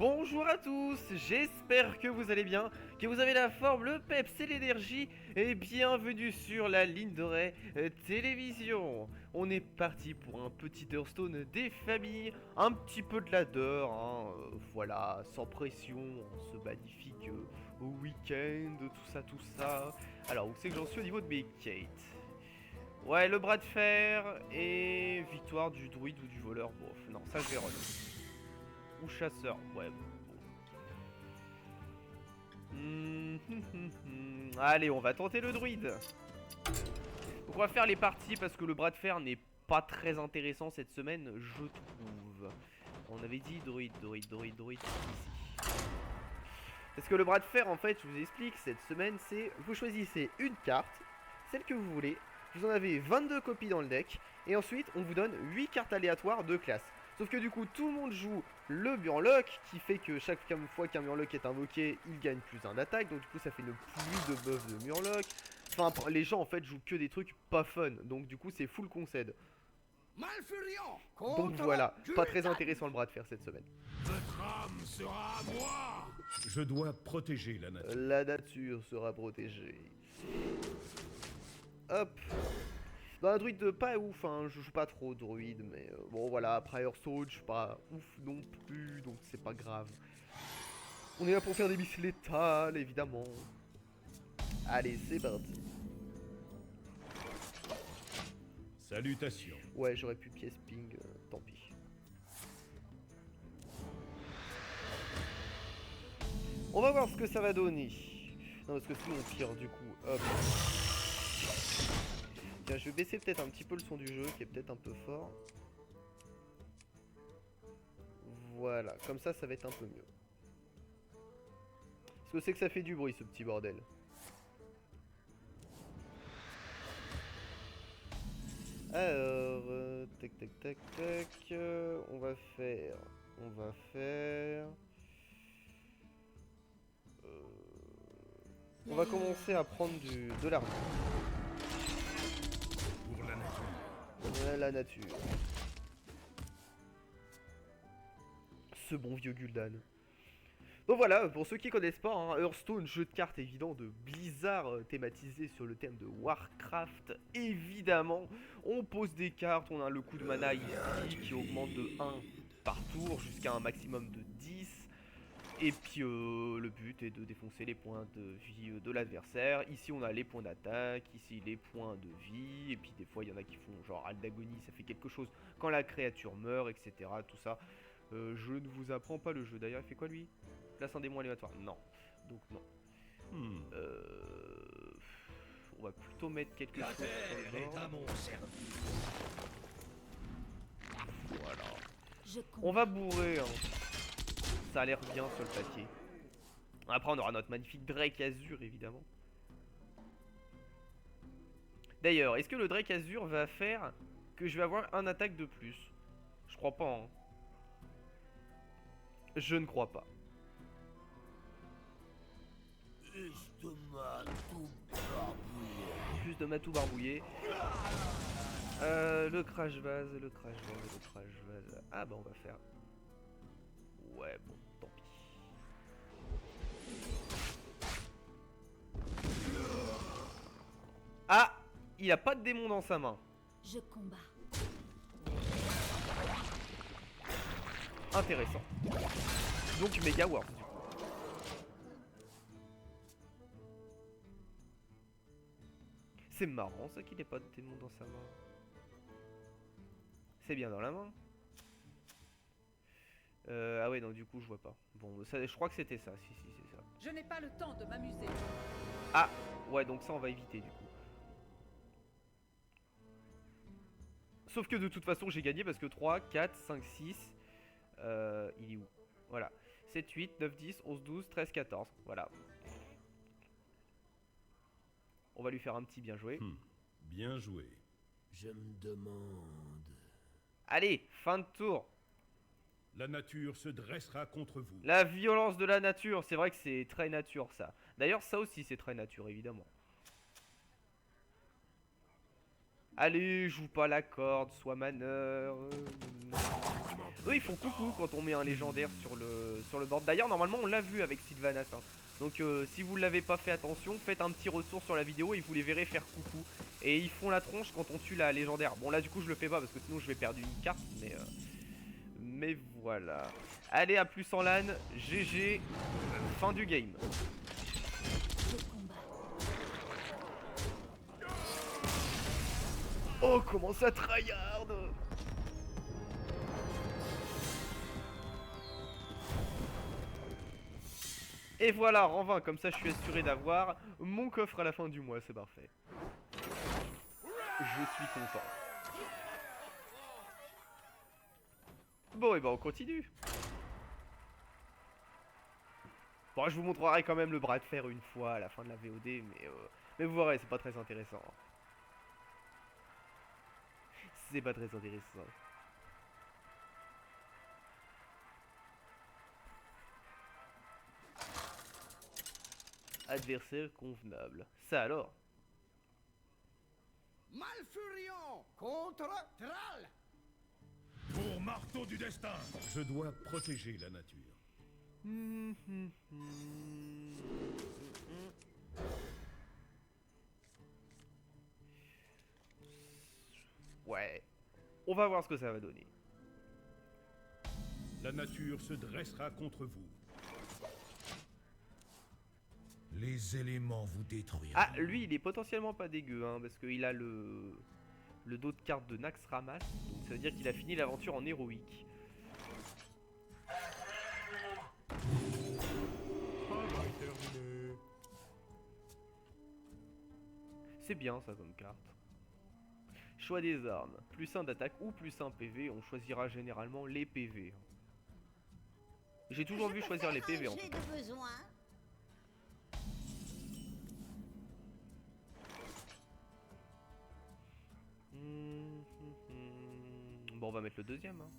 Bonjour à tous, j'espère que vous allez bien, que vous avez la forme, le peps et l'énergie, et bienvenue sur la ligne d'oreille télévision. On est parti pour un petit Hearthstone des familles, un petit peu de ladder, hein, voilà, sans pression, ce magnifique week-end, tout ça. Alors, où c'est que j'en suis au niveau de mes Kate? Ouais, le bras de fer et victoire du druide ou du voleur, bof, non, ça je vais run. Ou chasseur, ouais. Allez, on va tenter le druide. Donc on va faire les parties parce que le bras de fer n'est pas très intéressant cette semaine, je trouve. On avait dit druide, ici. Parce que le bras de fer, en fait, je vous explique, cette semaine, c'est vous choisissez une carte, celle que vous voulez, vous en avez 22 copies dans le deck, et ensuite on vous donne 8 cartes aléatoires de classe. Sauf que du coup, tout le monde joue le Murloc, qui fait que chaque fois qu'un Murloc est invoqué, il gagne plus 1 d'attaque, donc du coup ça fait une pluie de buffs de Murloc. Enfin, les gens en fait jouent que des trucs pas fun, donc du coup c'est full concède. Donc voilà, pas très intéressant le bras de fer cette semaine. Votre âme sera à moi. Je dois protéger la nature. La nature sera protégée. Hop. Bah un druide pas ouf, hein, je joue pas trop druide, mais bon voilà, après Hearthstone, je suis pas ouf non plus, donc c'est pas grave. On est là pour faire des miss létales, évidemment. Allez, c'est parti. Salutations. Ouais, j'aurais pu pièce ping, tant pis. On va voir ce que ça va donner. Non, parce que sinon on pire du coup. Hop. Tiens, je vais baisser peut-être un petit peu le son du jeu, qui est peut-être un peu fort. Voilà, comme ça va être un peu mieux. Parce que c'est que ça fait du bruit ce petit bordel. Alors, tac tac tac tac, on va faire, on va commencer à prendre de l'argent. Pour la nature. La nature. Ce bon vieux Gul'dan. Donc voilà, pour ceux qui connaissent pas, hein, Hearthstone, jeu de cartes évident de Blizzard thématisé sur le thème de Warcraft, évidemment. On pose des cartes, on a le coût de mana ici qui augmente de 1 par tour jusqu'à un maximum de 10. Et puis le but est de défoncer les points de vie de l'adversaire. Ici on a les points d'attaque, ici les points de vie. Et puis des fois il y en a qui font genre Aldagonie, ça fait quelque chose quand la créature meurt, etc. Tout ça. Je ne vous apprends pas le jeu. D'ailleurs il fait quoi lui? Place un démon aléatoire. Non. Donc non. On va plutôt mettre quelque chose sur le bord. Voilà. On va bourrer, hein. Ça a l'air bien sur le papier. Après on aura notre magnifique Drake Azur évidemment. D'ailleurs, est-ce que le Drake Azur va faire que je vais avoir un attaque de plus? Je crois pas, hein. Je ne crois pas. Plus de matou barbouillé. Le crash vase. Ah bah on va faire. Ouais bon, tant pis. Ah, il a pas de démon dans sa main. Je combats. Intéressant. Donc méga worth du coup. C'est marrant ça qu'il ait pas de démon dans sa main. C'est bien dans la main. Ah ouais non du coup je vois pas. Bon ça, je crois que c'était ça. Si c'est ça. Je n'ai pas le temps de m'amuser. Ah ouais donc ça on va éviter du coup. Sauf que de toute façon j'ai gagné parce que 3, 4, 5, 6 il est où? Voilà. 7, 8, 9, 10, 11, 12, 13, 14. Voilà. On va lui faire un petit bien joué. Bien joué. Je me demande... Allez, fin de tour. La nature se dressera contre vous. La violence de la nature. C'est vrai que c'est très nature ça. D'ailleurs ça aussi c'est très nature évidemment. Allez, joue pas la corde, sois maneur. Eux ils font coucou quand on met un légendaire sur le board. D'ailleurs normalement on l'a vu avec Sylvanas hein. Donc si vous l'avez pas fait attention, faites un petit retour sur la vidéo et vous les verrez faire coucou. Et ils font la tronche quand on tue la légendaire. Bon là du coup je le fais pas parce que sinon je vais perdre une carte. Mais voilà. Allez à plus en LAN, GG, fin du game. Je combats. Oh comment ça tryhard. Et voilà, rang 20, comme ça je suis assuré d'avoir mon coffre à la fin du mois, c'est parfait. Je suis content. Bon et ben on continue. Bon je vous montrerai quand même le bras de fer une fois à la fin de la VOD, mais vous verrez c'est pas très intéressant. C'est pas très intéressant. Adversaire convenable. Ça alors? Malfurion contre Thrall. Pour marteau du destin, je dois protéger la nature. Ouais. On va voir ce que ça va donner. La nature se dressera contre vous. Les éléments vous détruiront. Ah, lui il est potentiellement pas dégueu hein, parce qu'il a le dos de carte de Naxxramas. Donc ça veut dire qu'il a fini l'aventure en héroïque. C'est bien ça comme carte. Choix des armes. Plus 1 d'attaque ou plus 1 PV. On choisira généralement les PV. J'ai toujours vu choisir les PV en tout cas. Bon on va mettre le deuxième hein.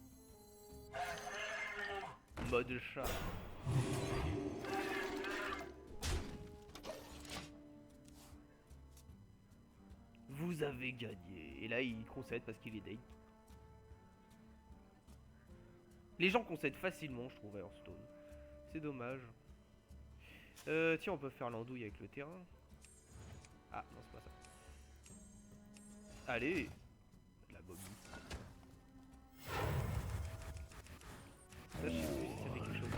Mode chat. Vous avez gagné. Et là il concède parce qu'il est dead. Les gens concèdent facilement je trouve Hearthstone. C'est dommage. Tiens on peut faire l'andouille avec le terrain. Ah non c'est pas ça. Allez. De la bobine. Ça, je sais plus si ça fait quelque chose.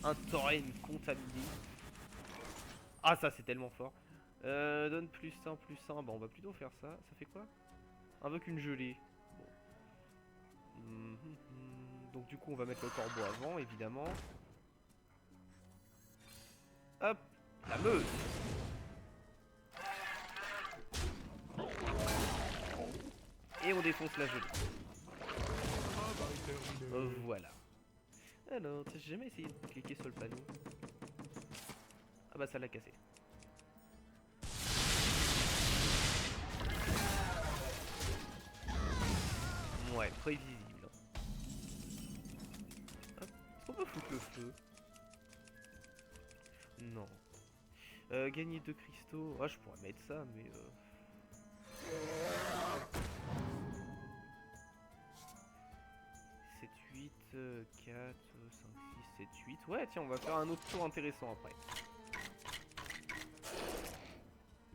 Un tauren contaminé. Ah ça c'est tellement fort. Donne plus 1, plus 1. Bon on va plutôt faire ça. Ça fait quoi? Invoque une gelée. Bon. Donc du coup on va mettre le corbeau avant évidemment. Hop. La meute. Et on défonce la gelée. Voilà. Alors, j'ai jamais essayé de cliquer sur le panneau. Ah bah ça l'a cassé. Ouais, prévisible. Hop. Est-ce qu'on peut foutre le feu? Non. Gagner 2 cristaux. Ah, je pourrais mettre ça, mais... 7, 8, 4, 5, 6, 7, 8. Ouais, tiens, on va faire un autre tour intéressant après.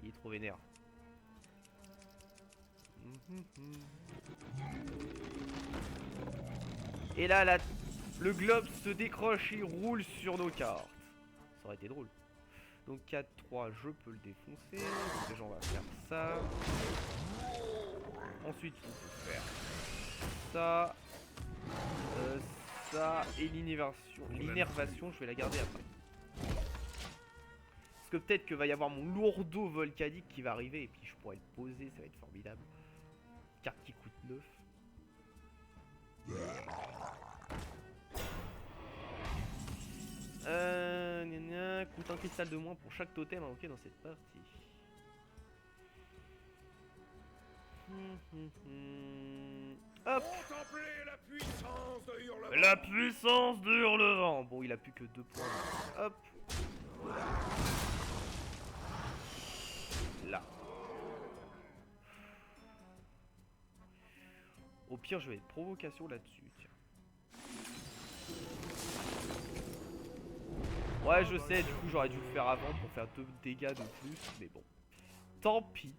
Il est trop vénère. Et là, le globe se décroche et roule sur nos cartes. Ça aurait été drôle. Donc 4, 3, je peux le défoncer. Donc déjà on va faire ça. Ensuite on peut faire ça. Ça et l'innervation, je vais la garder après. Parce que peut-être que va y avoir mon lourdeau volcanique qui va arriver et puis je pourrais le poser, ça va être formidable. Carte qui coûte 9. Coûte un cristal de moins pour chaque totem invoqué dans cette partie. Hop. La puissance de Hurlevent. La puissance de Hurlevent. Bon, il a plus que 2 points. Hop. pire, je vais être provocation là-dessus. Tiens. Ouais, je sais, du coup, j'aurais dû le faire avant pour faire 2 dégâts de plus, mais bon. Tant pis.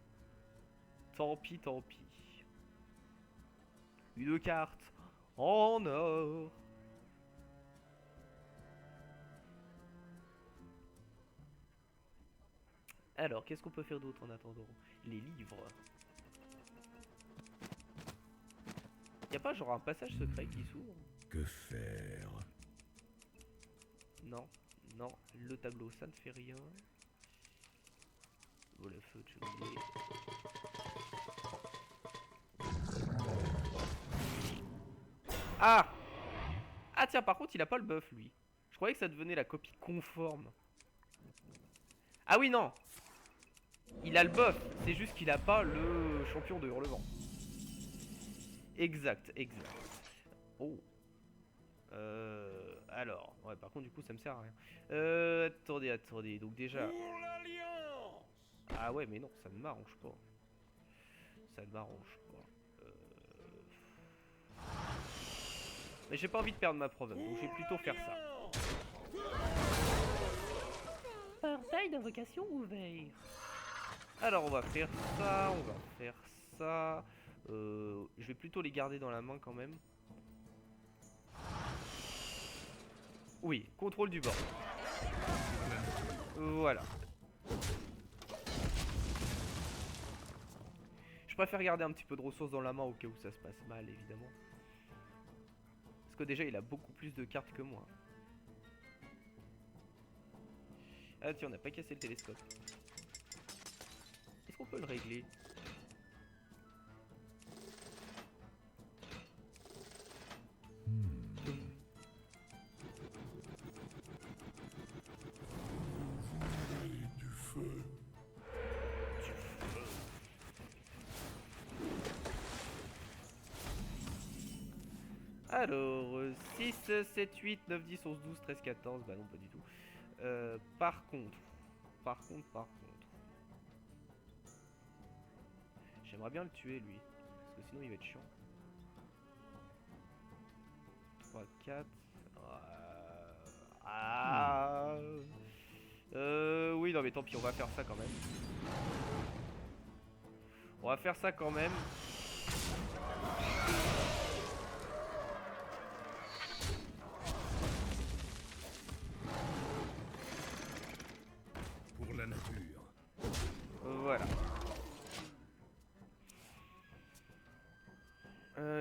Tant pis, tant pis. Une carte en or. Alors, qu'est-ce qu'on peut faire d'autre en attendant? Les livres. Y'a pas genre un passage secret qui s'ouvre? Que faire? Non, non, le tableau ça ne fait rien. Oh le feu de cheminée. Ah! Ah tiens, par contre il a pas le buff lui. Je croyais que ça devenait la copie conforme. Ah oui non! Il a le buff, c'est juste qu'il a pas le champion de hurlement. Exact, exact. Oh. Alors, ouais, par contre, du coup, ça me sert à rien. Attendez, attendez. Donc, déjà. Pour l'Alliance! Ah, ouais, mais non, ça ne m'arrange pas. Ça ne m'arrange pas. Mais j'ai pas envie de perdre ma province, donc je vais plutôt faire ça. Portail d'invocation ouvert. Alors, on va faire ça, on va faire ça. Je vais plutôt les garder dans la main quand même. Oui, contrôle du bord. Voilà. Je préfère garder un petit peu de ressources dans la main au cas où ça se passe mal, évidemment. Parce que déjà, il a beaucoup plus de cartes que moi. Ah tiens, on n'a pas cassé le télescope. Est-ce qu'on peut le régler? Alors, 6, 7, 8, 9, 10, 11, 12, 13, 14, bah non pas du tout. Par contre, j'aimerais bien le tuer lui, parce que sinon il va être chiant. 3, 4, oui non mais tant pis, on va faire ça quand même. On va faire ça quand même. Pour la nature. Voilà.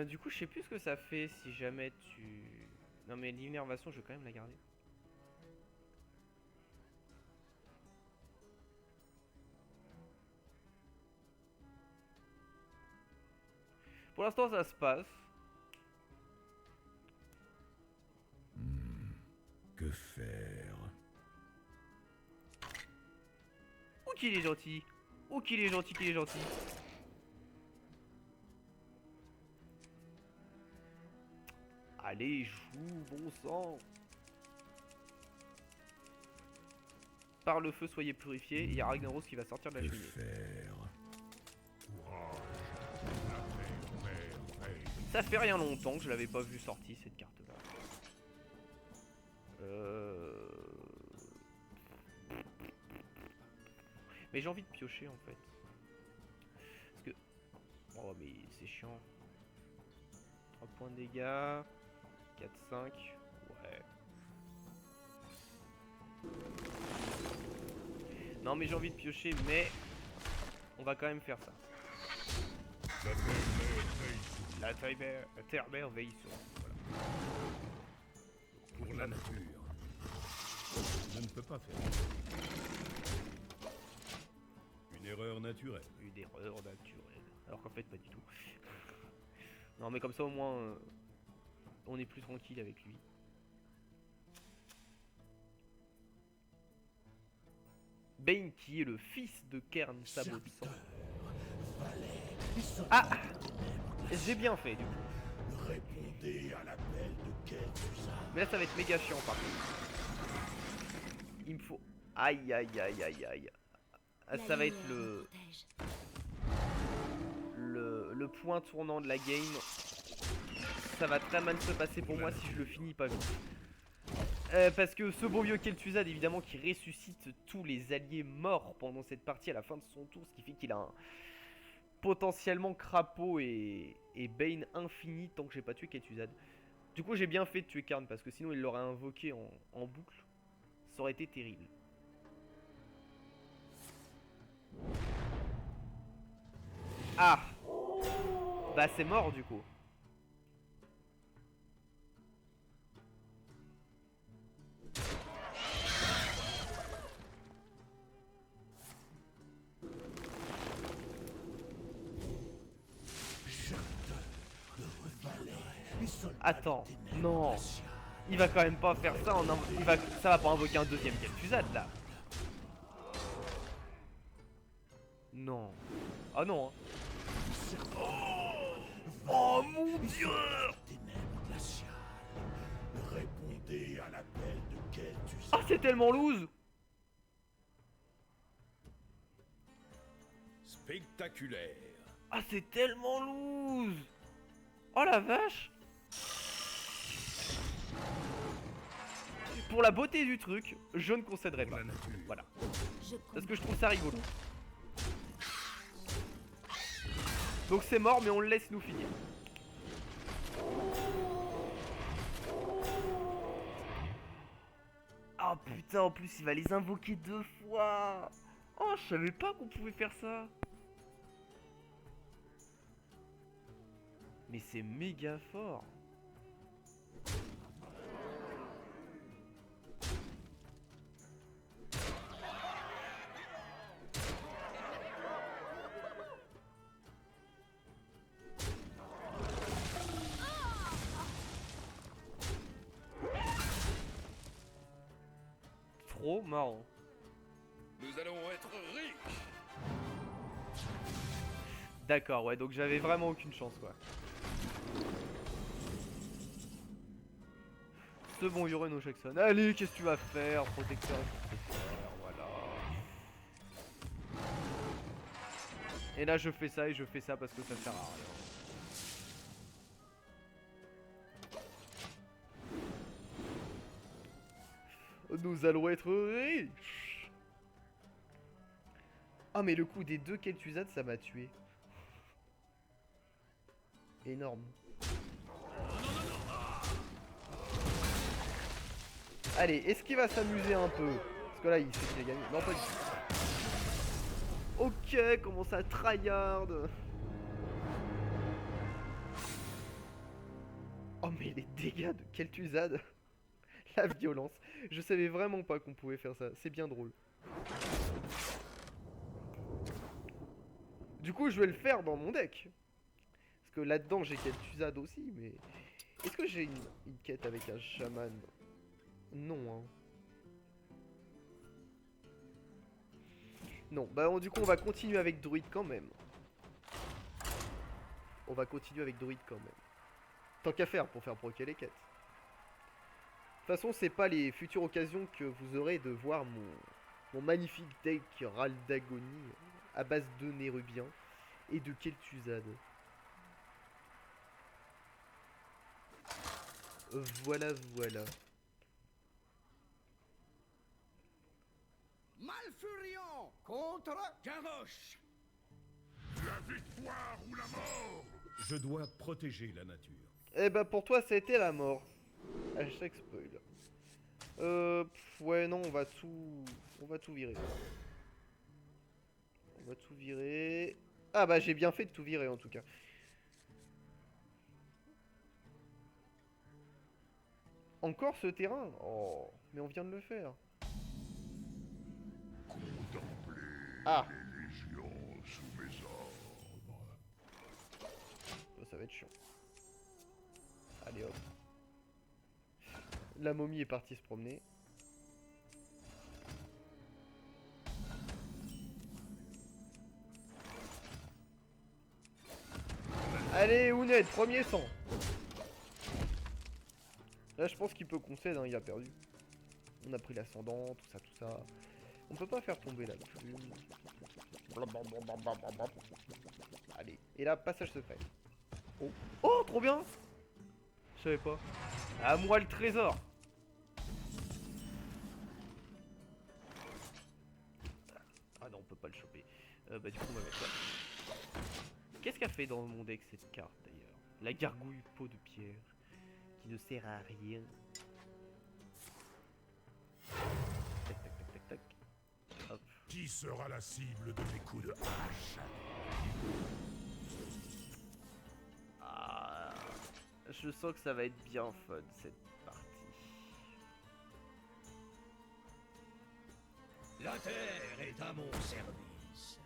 Du coup, je sais plus ce que ça fait si jamais tu... Non mais l'innervation, je vais quand même la garder. Pour l'instant, ça se passe. Que faire? Ouh qu'il est gentil. Ouh qu'il est gentil, qu'il est gentil. Allez, joue, bon sang. Par le feu, soyez purifiés. Il y a Ragnaros qui va sortir de la Que cheminée. faire? Courage. Ça fait rien longtemps que je l'avais pas vu sortir cette carte là. Mais j'ai envie de piocher en fait. Parce que... Oh mais c'est chiant. 3 points de dégâts. 4, 5. Ouais. Non mais j'ai envie de piocher mais... On va quand même faire ça. La terre-mère veille sur nous. Voilà. Pour la nature. Je ne peux pas faire. Une erreur naturelle. Une erreur naturelle. Alors qu'en fait pas du tout. Non mais comme ça au moins on est plus tranquille avec lui. Bane qui est le fils de Kern Sabot de sang. Ah, j'ai bien fait du coup. Répondez à l'appel de Kel'Thuzad. Mais là ça va être méga chiant par contre. Il me faut... Aïe aïe aïe aïe aïe. Ah, ça va être le point tournant de la game. ça va très mal se passer pour moi si je le finis pas vite. Parce que ce beau vieux Kel'Thuzad, évidemment, qui ressuscite tous les alliés morts pendant cette partie à la fin de son tour, ce qui fait qu'il a un potentiellement crapaud et Bane infini tant que j'ai pas tué Kel'Thuzad. Du coup, j'ai bien fait de tuer Karn parce que sinon il l'aurait invoqué en boucle. Ça aurait été terrible. Ah! Bah c'est mort du coup. Attends, non. Il va quand même pas faire ça ça va pas invoquer un deuxième Kel'Thuzad là. Non. Ah non. Hein. Oh mon dieu! Ténèbres glaciales. Répondez à l'appel de Kel'Thuzad. Ah c'est tellement loose! Spectaculaire. Ah c'est tellement loose! Oh la vache! Pour la beauté du truc, je ne concéderai Pour pas. la nature. Voilà. Je Parce que combats. je trouve ça rigolo. Donc c'est mort, mais on le laisse nous finir. Oh putain, en plus il va les invoquer 2 fois. Oh, je savais pas qu'on pouvait faire ça. Mais c'est méga fort. Trop marrant. Nous allons être riches. D'accord, ouais, donc j'avais vraiment aucune chance, quoi. Ce bon Yuren Jackson. Allez, qu'est-ce que tu vas faire, protecteur? Voilà. Et là, je fais ça et je fais ça parce que ça sert à rien. Nous allons être riches. Ah mais le coup des 2 Kel'Thuzad ça m'a tué. Énorme. Allez, est-ce qu'il va s'amuser un peu? Parce que là il sait qu'il a gagné. Non pas du tout. Ok, comment ça tryhard. Oh mais les dégâts de Kel'Thuzad. La violence. Je savais vraiment pas qu'on pouvait faire ça. C'est bien drôle. Du coup, je vais le faire dans mon deck. Parce que là-dedans, j'ai Kel'Thuzad aussi, mais... Est-ce que j'ai une quête avec un chaman? Non, hein. Non, bah du coup, on va continuer avec Druid quand même. On va continuer avec Druid quand même. Tant qu'à faire pour faire proquer les quêtes. De toute façon, c'est pas les futures occasions que vous aurez de voir mon magnifique deck Raldagoni à base de Nérubien et de Kel'Thuzad. Voilà, voilà. Malfurion contre Garrosh. La victoire ou la mort. Je dois protéger la nature. Eh bah pour toi, ça a été la mort. Hashtag spoil. Ouais, non, on va tout virer. On va tout virer. Ah bah j'ai bien fait de tout virer en tout cas. Encore ce terrain? Oh, mais on vient de le faire. Ah, Les légions sous mes ordres. ça va être chiant. Allez hop. La momie est partie se promener. Allez, Ouned, premier sang. Là, je pense qu'il peut concéder, hein, il a perdu. On a pris l'ascendant, tout ça, tout ça. On peut pas faire tomber la plume. Allez, et là, passage secret. Oh, oh, trop bien. Je savais pas. À moi le trésor. Ah non, on peut pas le choper. Bah du coup on va mettre ça. Qu'est-ce qu'a fait dans mon deck cette carte d'ailleurs? La gargouille peau de pierre. Qui ne sert à rien. Tac tac tac tac tac. Hop. Qui sera la cible de mes coups de hache? Ah, je sens que ça va être bien fun cette partie. La terre est à mon service.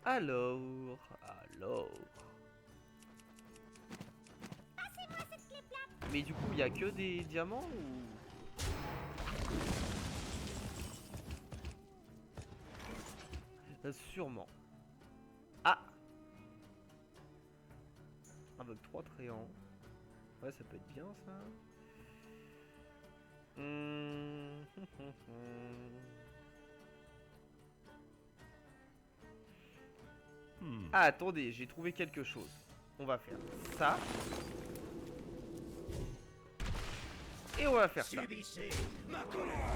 Alors. Mais du coup, il y a que des diamants ou... Sûrement. Ah, avec 3 tréants. Ouais, ça peut être bien ça. Ah, attendez, j'ai trouvé quelque chose. On va faire ça. Et on va faire ça. Subissez ma colère.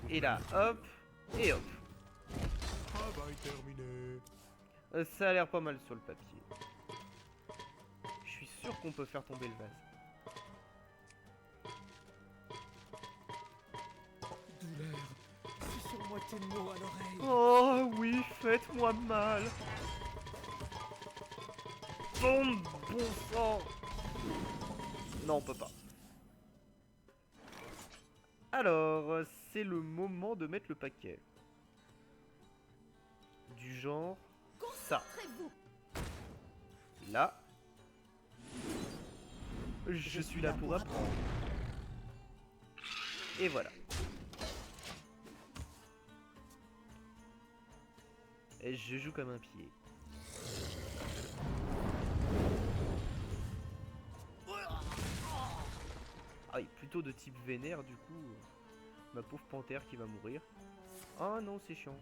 Et là, hop. Et hop. Travail terminé. Ça a l'air pas mal sur le papier. Je suis sûr qu'on peut faire tomber le vase. Douleur. Susurre-moi tes mots à l'oreille. Oh oui, faites-moi mal. Bon sang. Non, on peut pas. Alors, c'est le moment de mettre le paquet. Du genre ça. Concentrez-vous. Là. Je suis là pour apprendre. Et voilà. Et je joue comme un pied. Ah oui, plutôt de type vénère du coup. Ma pauvre panthère qui va mourir. Oh non, c'est chiant.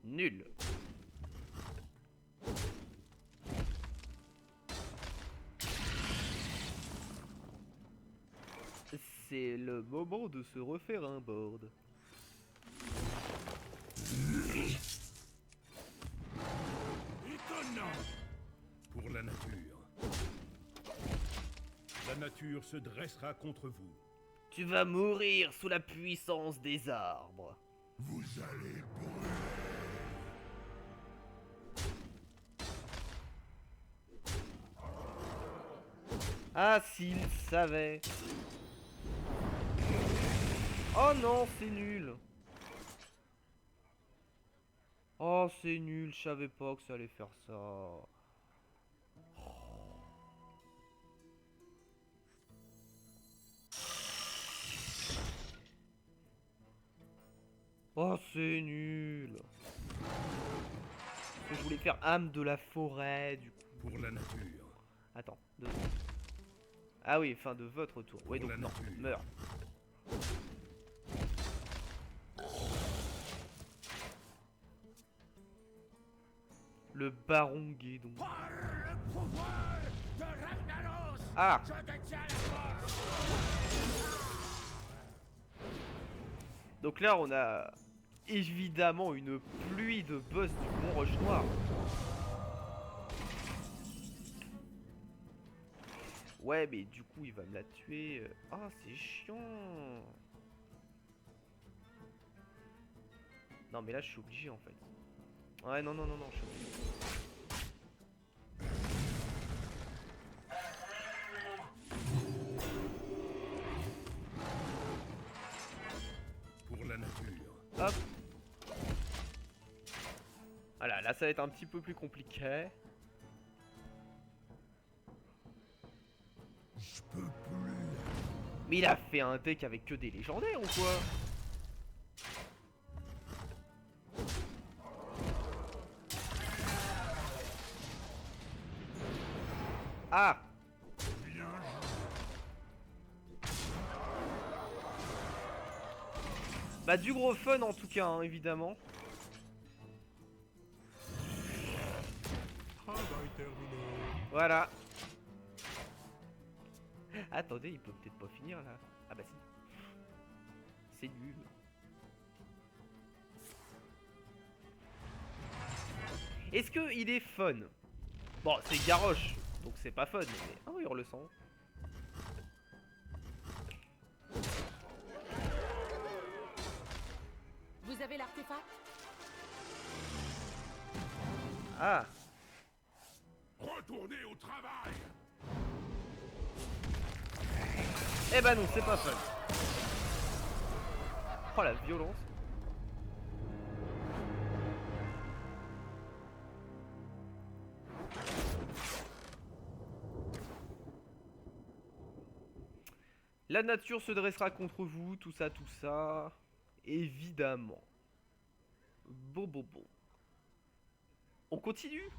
Nul. C'est le moment de se refaire un board. Étonnant. Pour la nature. La nature se dressera contre vous. Tu vas mourir sous la puissance des arbres. Vous allez brûler. Ah, s'il savait. Oh non, c'est nul. Oh, c'est nul, je savais pas que ça allait faire ça. Oh, c'est nul. Je voulais faire âme de la forêt, du coup. Pour la nature. Attends, 2 secondes. Ah oui, fin de votre tour. Oui, Pour donc la non, nature. meurs. Le baron Guédon. Par le pouvoir de Ragnaros, Ah, je détiens la force. donc là on a évidemment une pluie de boss du Mont Roche Noir. Ouais, mais du coup il va me la tuer. Ah, c'est chiant. Non, mais là je suis obligé en fait. Ouais, non, non, non, non, je suis obligé. Pour la nature. Hop. Voilà, là ça va être un petit peu plus compliqué. Je peux plus. Mais il a fait un deck avec que des légendaires ou quoi? Ah! Bien joué. Bah du gros fun en tout cas, hein, évidemment. Travail terminé. Voilà. Attendez, il peut peut-être pas finir là. Ah bah si. C'est nul. Est-ce que il est fun? Bon, c'est Garrosh, donc c'est pas fun. Mais... Ah oui, on le sent. Vous avez l'artefact? Ah. Retournez au travail. Eh bah non, c'est pas fun. Oh la violence. La nature se dressera contre vous, tout ça. Évidemment. Bon. On continue?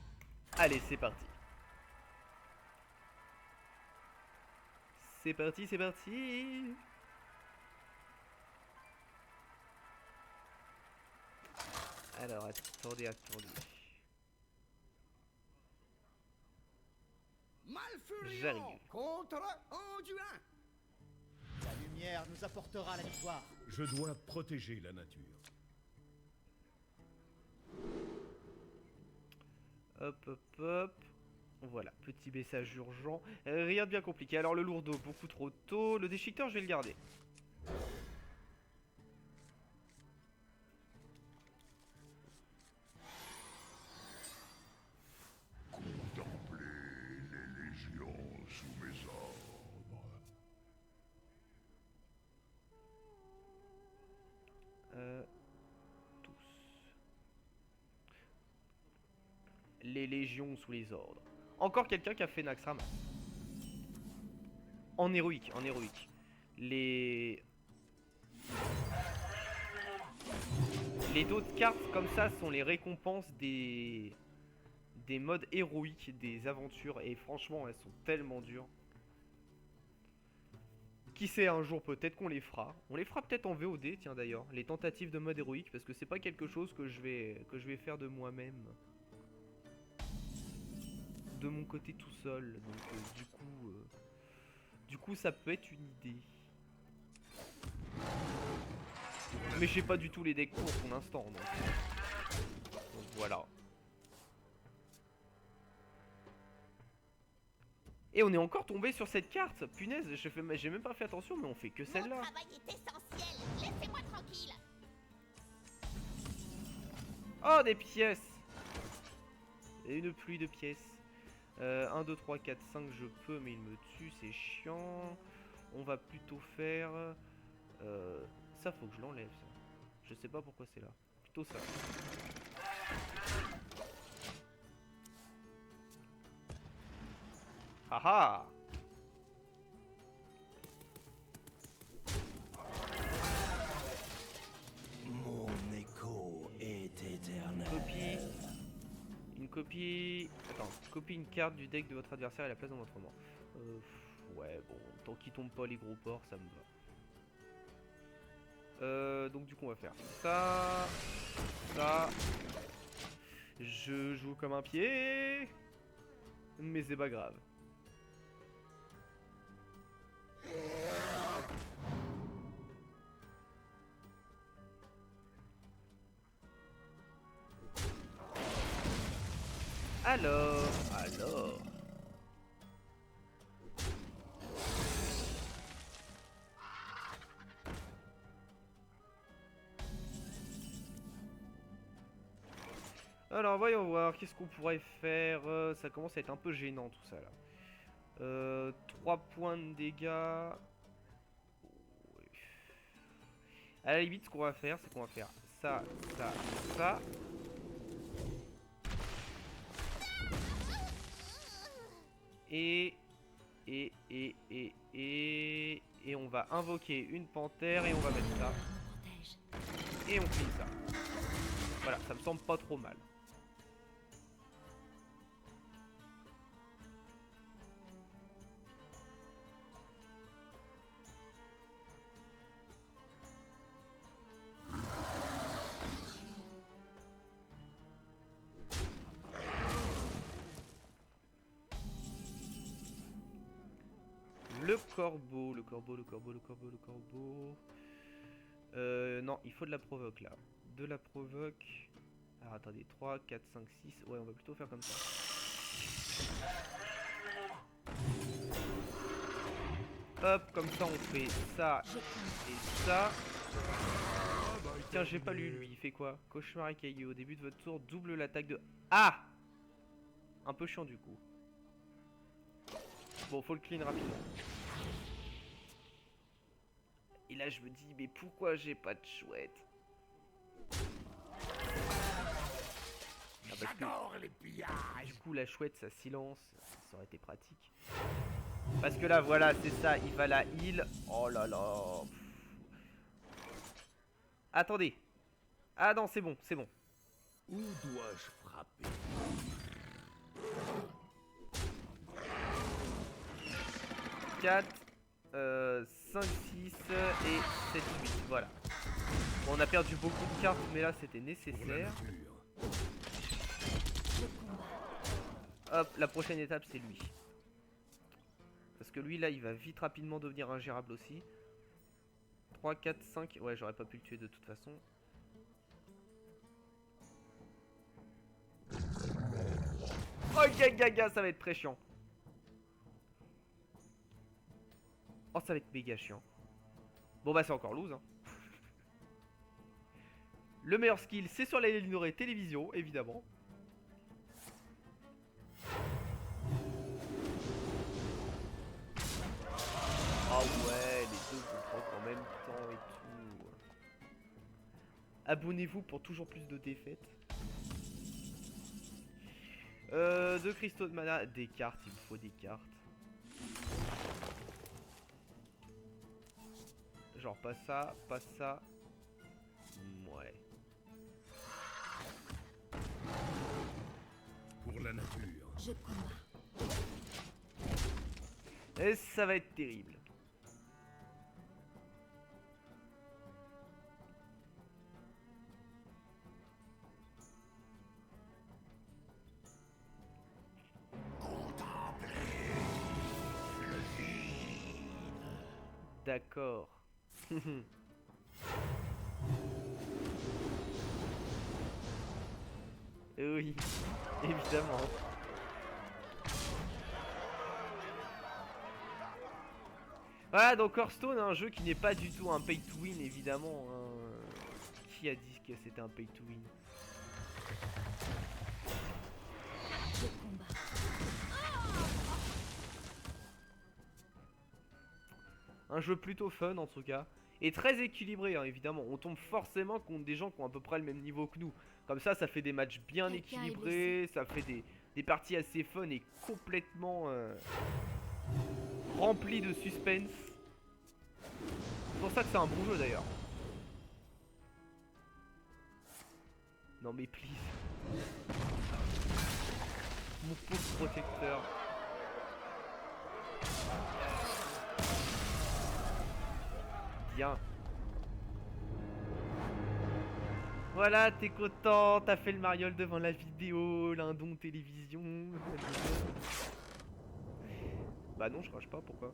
Allez, c'est parti. C'est parti. Alors, attendez. Malfurion J'arrive. contre Oduin. La lumière nous apportera la victoire. Je dois protéger la nature. Hop. Voilà, petit message urgent. Rien de bien compliqué. Alors le lourdeau, beaucoup trop tôt. Le déchiqueteur, je vais le garder. Contemplez les légions sous mes ordres. Tous. Les légions sous les ordres. Encore quelqu'un qui a fait Naxxramas. En héroïque. Les d'autres cartes comme ça sont les récompenses des modes héroïques des aventures. Et franchement, elles sont tellement dures. Qui sait, un jour peut-être qu'on les fera. On les fera peut-être en VOD, tiens d'ailleurs. Les tentatives de mode héroïque, parce que c'est pas quelque chose que je vais faire de moi-même. De mon côté tout seul. Donc du coup ça peut être une idée. Mais j'ai pas du tout les decks pour l'instant. Donc voilà. Et on est encore tombé sur cette carte. Punaise, j'ai même pas fait attention, mais on fait que celle-là. Mon travail est essentiel. Laissez-moi tranquille. Oh, des pièces. Et une pluie de pièces. 1, 2, 3, 4, 5, je peux, mais il me tue, c'est chiant. On va plutôt faire... ça, faut que je l'enlève, ça. Je sais pas pourquoi c'est là. Plutôt ça. Haha. Mon écho est éternel. Une copie... Attends, copie une carte du deck de votre adversaire à la place de votre main. Ouais, bon, tant qu'il tombe pas les gros porcs, ça me va. Donc du coup on va faire ça. Je joue comme un pied. Mais c'est pas grave. Alors. Alors voyons voir, qu'est-ce qu'on pourrait faire. Ça commence à être un peu gênant tout ça là. 3 points de dégâts. Ouais. À la limite ce qu'on va faire, c'est qu'on va faire ça. Et on va invoquer une panthère et on va mettre ça. Et on finit ça. Voilà, ça me semble pas trop mal. Le corbeau, le corbeau, le corbeau, le corbeau, le corbeau. Non, il faut de la provoque là. De la provoque. Alors attendez, 3, 4, 5, 6. Ouais, on va plutôt faire comme ça. Hop, comme ça on fait ça et ça. Tiens, j'ai pas lu lui, il fait quoi? Cauchemar écaillé. Au début de votre tour, double l'attaque de... Ah! Un peu chiant du coup. Bon, faut le clean rapidement. Et là je me dis, mais pourquoi j'ai pas de chouette? Ah, parce que, les pillages. du coup la chouette ça silence, ça aurait été pratique. Parce que là voilà, c'est ça, il va la heal. Oh là là. Attendez. Ah non, c'est bon, c'est bon. Où dois-je frapper? Quatre, 5, 6 et 7, 8, voilà. Bon, on a perdu beaucoup de cartes, mais là c'était Pour la nécessaire. nature. Hop, la prochaine étape c'est lui. Parce que lui là il va vite rapidement devenir ingérable aussi. 3, 4, 5, ouais j'aurais pas pu le tuer de toute façon. Oh gaga, ça va être très chiant. Oh ça va être méga chiant. Bon bah c'est encore loose hein. Le meilleur skill c'est sur la Elinore télévision évidemment. Ah ouais, les deux vont prendre en même temps et tout. Abonnez-vous pour toujours plus de défaites. Deux cristaux de mana, des cartes, il me faut des cartes. Genre pas ça, pas ça. Ouais. Pour la nature. Je combats. Et ça va être terrible. D'accord. Oui, évidemment. Voilà, donc Hearthstone, un jeu qui n'est pas du tout un pay to win, évidemment. Hein. Qui a dit que c'était un pay to win? Je combats. Un jeu plutôt fun en tout cas. Et très équilibré hein, évidemment. On tombe forcément contre des gens qui ont à peu près le même niveau que nous. Comme ça fait des matchs bien Quelqu'un est équilibrés. Ça fait des parties assez fun et complètement remplies de suspense. C'est pour ça que c'est un bon jeu d'ailleurs. Non mais please. Mon pauvre protecteur. Bien. Voilà, t'es content, t'as fait le mariole devant la vidéo, l'indon télévision. Bah non, je crache pas, pourquoi?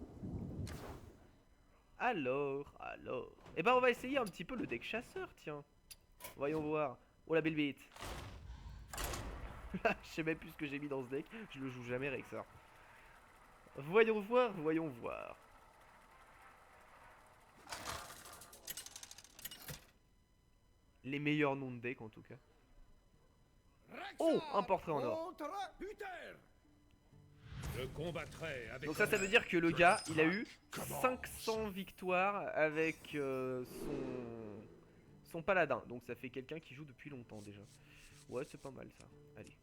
Alors. Eh ben on va essayer un petit peu le deck chasseur, tiens. Voyons voir. Oh la belle bête. Je sais même plus ce que j'ai mis dans ce deck, je le joue jamais Rexor. Voyons voir, voyons voir. Les meilleurs noms de deck en tout cas. Oh, un portrait en or. Je combattrai avec. Donc ça veut dire que le gars, il a eu 500 victoires avec son paladin. Donc ça fait quelqu'un qui joue depuis longtemps déjà. Ouais, c'est pas mal ça. Allez.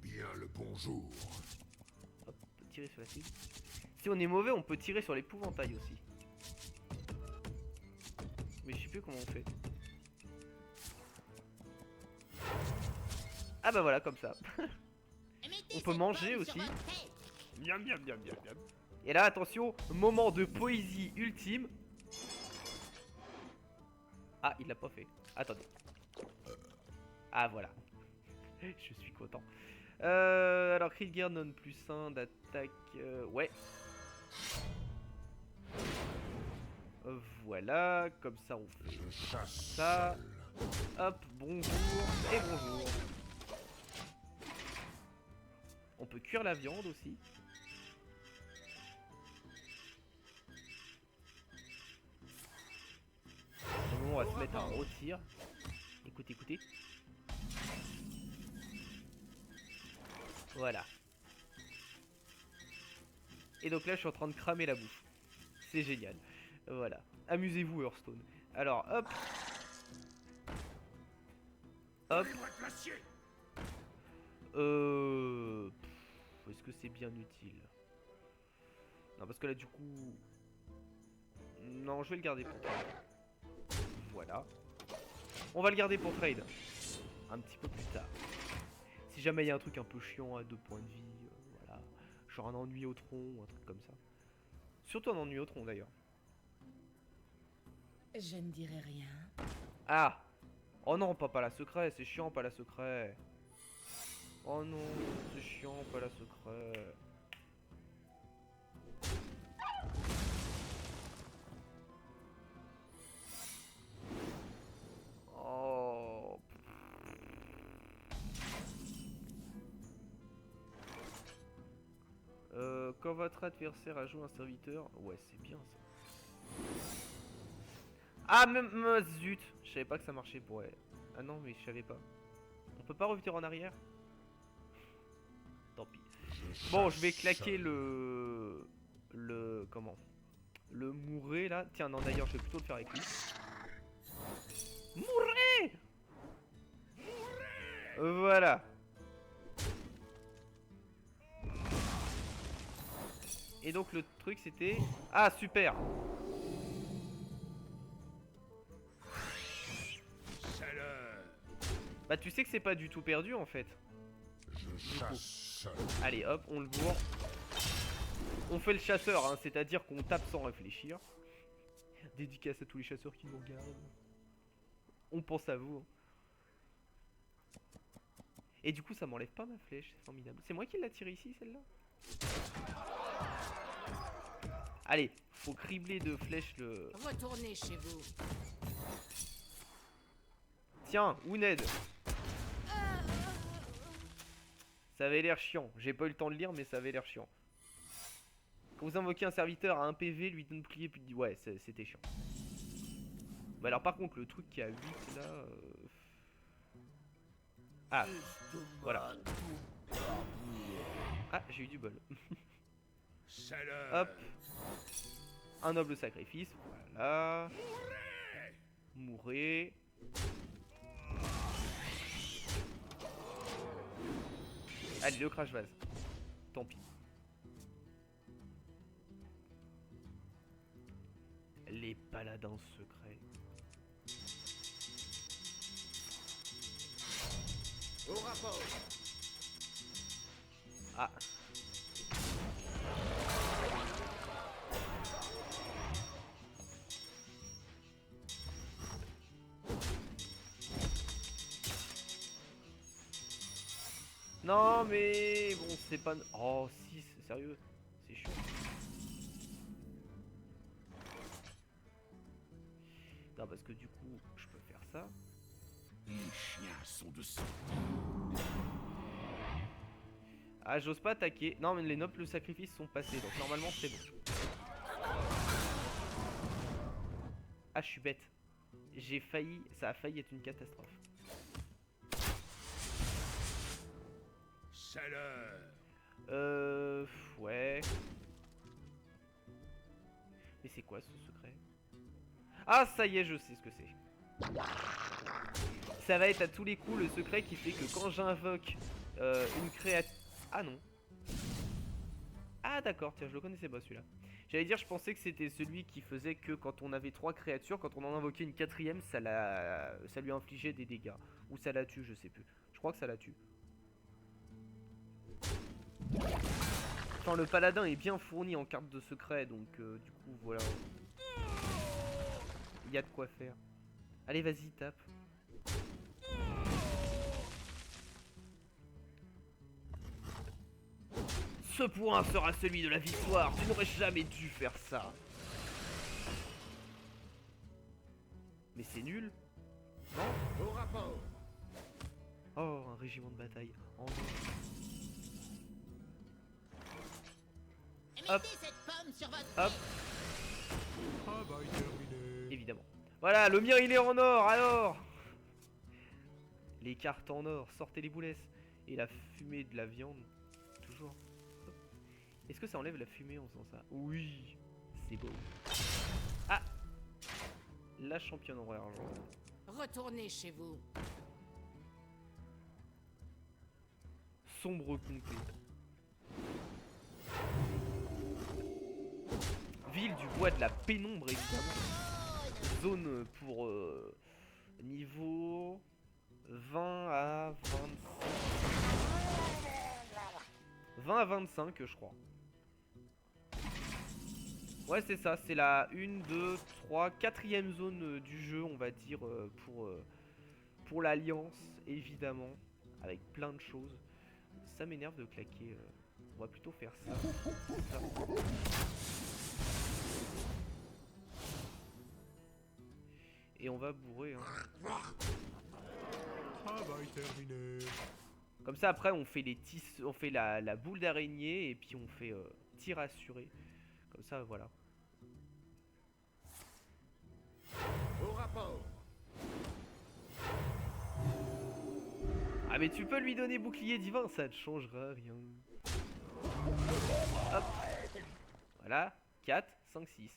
Bien le bonjour. Hop, on peut tirer sur la cible. Si on est mauvais, on peut tirer sur l'épouvantail aussi. Mais je sais plus comment on fait. Ah bah voilà, comme ça. On peut manger aussi. Sur votre tête. Miam miam miam miam miam. Et là attention, moment de poésie ultime. Ah il l'a pas fait. Attendez. Ah voilà. Je suis content. Alors Krieger non plus 1 d'attaque. Ouais. Voilà, comme ça on fait Je chasse ça. seul. Hop, bonjour et bonjour. On peut cuire la viande aussi. On va se mettre à rôtir. Écoutez, écoutez. Voilà. Et donc là, je suis en train de cramer la bouffe. C'est génial. Voilà. Amusez-vous, Hearthstone. Alors, hop. Hop. Est-ce que c'est bien utile? Non, parce que là, du coup... Non, je vais le garder pour trade. Voilà. On va le garder pour trade. Un petit peu plus tard. Si jamais il y a un truc un peu chiant à 2 points de vie, voilà. Genre un ennui au tronc, un truc comme ça. Surtout un ennui au tronc d'ailleurs. Je ne dirai rien. Ah! Oh non, pas la secret, c'est chiant, pas la secret. Oh non, c'est chiant, pas la secret. Oh. Quand votre adversaire a joué un serviteur... Ouais, c'est bien ça. Ah, même... Zut! Je savais pas que ça marchait pour elle. Ah non, mais je savais pas. On peut pas revenir en arrière? Tant pis. Bon, je vais claquer le... Comment? Le mouret, là. Tiens, non, d'ailleurs, je vais plutôt le faire avec lui. Mouret! Voilà. Et donc le truc c'était... Ah super. Bah tu sais que c'est pas du tout perdu en fait. Je chasse seul. Allez hop, on le bourre. On fait le chasseur, hein, c'est-à-dire qu'on tape sans réfléchir. Dédicace à tous les chasseurs qui nous regardent. On pense à vous. Et du coup ça m'enlève pas ma flèche, c'est formidable. C'est moi qui l'ai tiré ici celle-là? Allez, faut cribler de flèches le... Retournez chez vous. Tiens, Wounded. Ça avait l'air chiant. J'ai pas eu le temps de lire, mais ça avait l'air chiant. Quand vous invoquez un serviteur à 1 PV, lui donne plier plus de... Ouais, c'était chiant. Bah alors par contre, le truc qui a 8 là... Ah, voilà. Ah, j'ai eu du bol. Hop. Un noble sacrifice, voilà. Mourez. Allez, le crash vase. Tant pis. Les paladins secrets. Au rapport. Ah. Non mais bon c'est pas... Oh si, c'est sérieux. C'est chiant. Non parce que du coup je peux faire ça. Les chiens sont de sang. Ah j'ose pas attaquer. Non mais les nobles sacrifices sont passés donc normalement c'est bon. Ah je suis bête. J'ai failli... Ça a failli être une catastrophe. Ouais. Mais c'est quoi ce secret? Ah ça y est, je sais ce que c'est. Ça va être à tous les coups le secret qui fait que quand j'invoque une créature... Ah non. Ah d'accord, tiens je le connaissais pas celui-là. J'allais dire je pensais que c'était celui qui faisait que quand on avait 3 créatures, quand on en invoquait une 4ème, ça lui infligeait des dégâts. Ou ça la tue, je sais plus. Je crois que ça la tue. Enfin, le paladin est bien fourni en cartes de secret, donc du coup, voilà. Il y a de quoi faire. Allez, vas-y, tape. Ce point sera celui de la victoire. Tu n'aurais jamais dû faire ça. Mais c'est nul. Non? Au rapport. Oh, un régiment de bataille. En or. Hop. Mettez cette pomme sur votre Hop. Travail terminé. Évidemment. Voilà, le mien il est en or, alors. Les cartes en or, sortez les boulettes. Et la fumée de la viande, toujours. Est-ce que ça enlève la fumée en faisant ça? Oui, c'est beau. Ah, la championne en argent. Retournez chez vous. Sombre comté. Ville du bois de la pénombre, évidemment. Zone pour niveau 20 à 25. 20 à 25, je crois. Ouais, c'est ça, c'est la 1, 2, 3, 4ème zone du jeu, on va dire, pour l'Alliance, évidemment, avec plein de choses. Ça m'énerve de claquer, on va plutôt faire ça. Et on va bourrer, hein. Travail terminé. Comme ça, après, on fait les tisses, on fait la boule d'araignée, et puis on fait tir assuré. Comme ça, voilà. Au rapport. Ah mais tu peux lui donner bouclier divin, ça ne changera rien. Hop. Voilà. 4, 5, 6.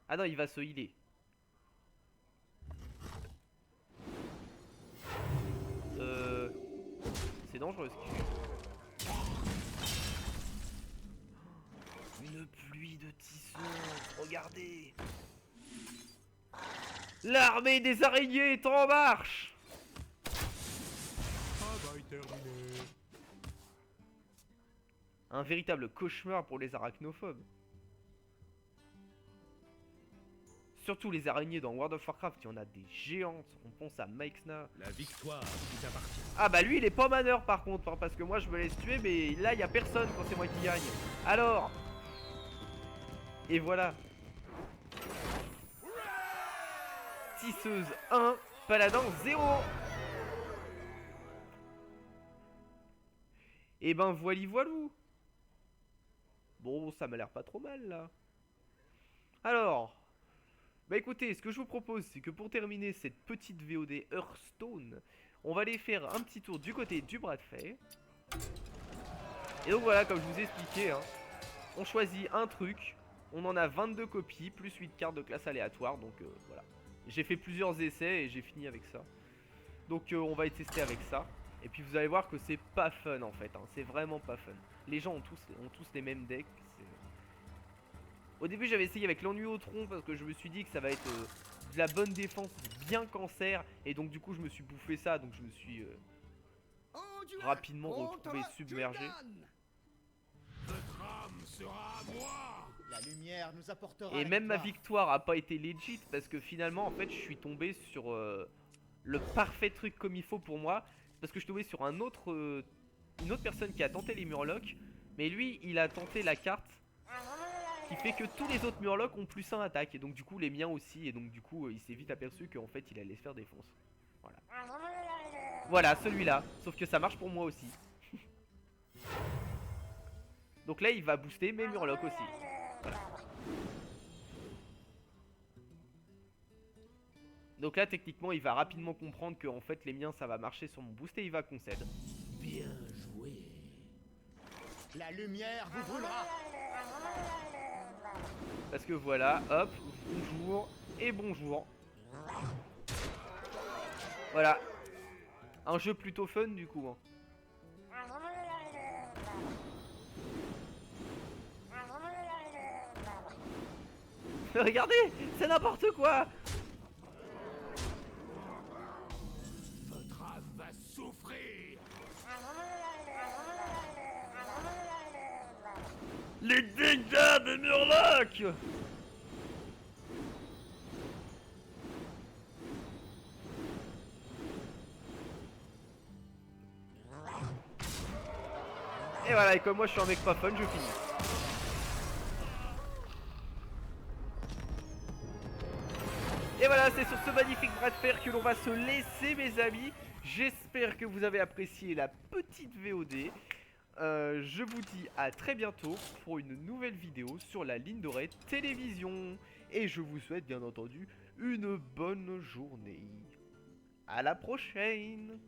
Ah non, il va se healer. C'est dangereux ce qu'il fait. Une pluie de tisseuses, regardez. L'armée des araignées est en marche. Travail terminé. Un véritable cauchemar pour les arachnophobes. Surtout les araignées dans World of Warcraft, il y en a des géantes. On pense à Meixna. La victoire vous appartient. Ah bah lui il est pas maneur par contre, hein, parce que moi je me laisse tuer, mais là il y a personne quand c'est moi qui gagne. Alors. Et voilà. Tisseuse 1, paladin 0. Et ben voilou. Bon, ça m'a l'air pas trop mal là. Alors, bah écoutez, ce que je vous propose, c'est que pour terminer cette petite VOD Hearthstone, on va aller faire un petit tour du côté du bras de fer. Et donc voilà, comme je vous ai expliqué, hein, on choisit un truc. On en a 22 copies, plus 8 cartes de classe aléatoire, donc voilà. J'ai fait plusieurs essais et j'ai fini avec ça. Donc on va tester avec ça. Et puis vous allez voir que c'est pas fun en fait, hein. C'est vraiment pas fun. Les gens ont tous les mêmes decks. Au début j'avais essayé avec l'ennui au tronc parce que je me suis dit que ça va être de la bonne défense bien cancer. Et donc du coup je me suis bouffé ça, donc je me suis rapidement retrouvé submergé. Votre âme sera à moi. La lumière nous apportera Et la même ma victoire. victoire a pas été legit parce que finalement en fait je suis tombé sur le parfait truc comme il faut pour moi. Parce que je suis tombé sur une autre personne qui a tenté les murlocs. Mais lui il a tenté la carte qui fait que tous les autres murlocs ont plus 1 attaque. Et donc du coup les miens aussi. Et donc du coup il s'est vite aperçu qu'en fait il allait se faire défonce. Voilà. Voilà celui-là. Sauf que ça marche pour moi aussi. Donc là il va booster mes murlocs aussi. Voilà. Donc là techniquement il va rapidement comprendre que en fait les miens ça va marcher sur mon boost et il va concéder. Bien joué. La lumière vous brûlera. Parce que voilà, hop, bonjour et bonjour. Voilà. Un jeu plutôt fun du coup. Hein. Regardez, c'est n'importe quoi. Votre âme va souffrir. Les dégâts des Murlocs. Et voilà, et comme moi je suis un mec pas fun, je finis. Et voilà, c'est sur ce magnifique bras de fer que l'on va se laisser, mes amis. J'espère que vous avez apprécié la petite VOD. Je vous dis à très bientôt pour une nouvelle vidéo sur la ligne d'oreille télévision. Et je vous souhaite bien entendu une bonne journée. À la prochaine!